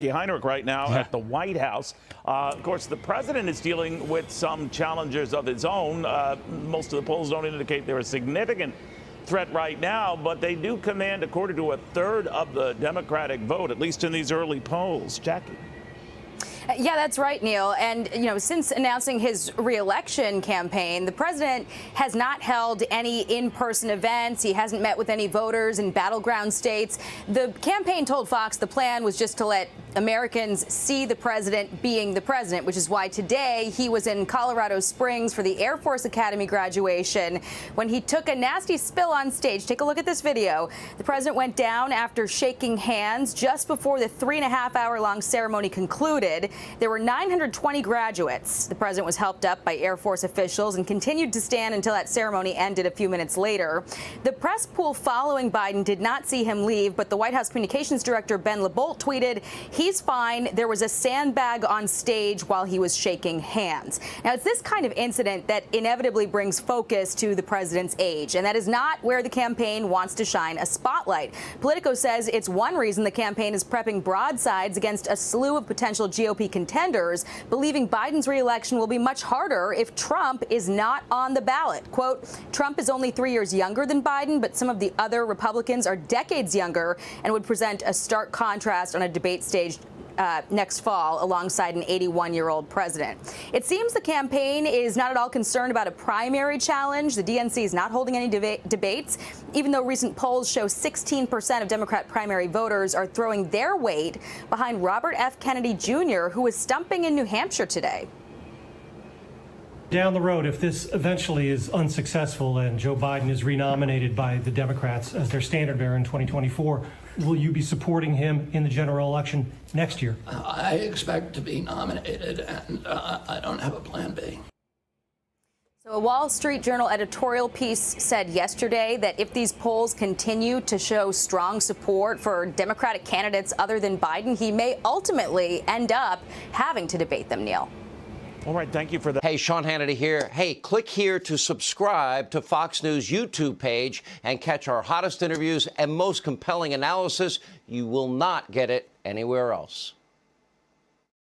Heinrich right now at the White House. Of course, the president is dealing with some challenges of his own. Most of the polls don't indicate they're a significant threat right now, but they do command, according to a third of the Democratic vote, at least in these early polls. Jackie. Yeah, that's right, Neil. And, since announcing his reelection campaign, the president has not held any in-person events. He hasn't met with any voters in battleground states. The campaign told Fox the plan was just to let Americans see the president being the president, which is why today he was in Colorado Springs for the Air Force Academy graduation when he took a nasty spill on stage. Take a look at this video. The president went down after shaking hands just before the 3.5-hour-long ceremony concluded. There were 920 graduates. The president was helped up by Air Force officials and continued to stand until that ceremony ended a few minutes later. The press pool following Biden did not see him leave, but the White House communications director Ben LaBolt tweeted, "He's fine. There was a sandbag on stage while he was shaking hands." Now, it's this kind of incident that inevitably brings focus to the president's age, and that is not where the campaign wants to shine a spotlight. Politico says it's one reason the campaign is prepping broadsides against a slew of potential GOP contenders, believing Biden's reelection will be much harder if Trump is not on the ballot. Quote, "Trump is only 3 years younger than Biden, but some of the other Republicans are decades younger and would present a stark contrast on a debate stage next fall alongside an 81-year-old president." It seems the campaign is not at all concerned about a primary challenge. The DNC is not holding any debates, even though recent polls show 16% of Democrat primary voters are throwing their weight behind Robert F. Kennedy Jr., who is stumping in New Hampshire today. Down the road, if this eventually is unsuccessful and Joe Biden is renominated by the Democrats as their standard bearer in 2024, will you be supporting him in the general election next year? I expect to be nominated, and I don't have a plan B. So a Wall Street Journal editorial piece said yesterday that if these polls continue to show strong support for Democratic candidates other than Biden, he may ultimately end up having to debate them, Neil. All right, thank you for that. Hey, Sean Hannity here. Hey, click here to subscribe to Fox News YouTube page and catch our hottest interviews and most compelling analysis. You will not get it anywhere else.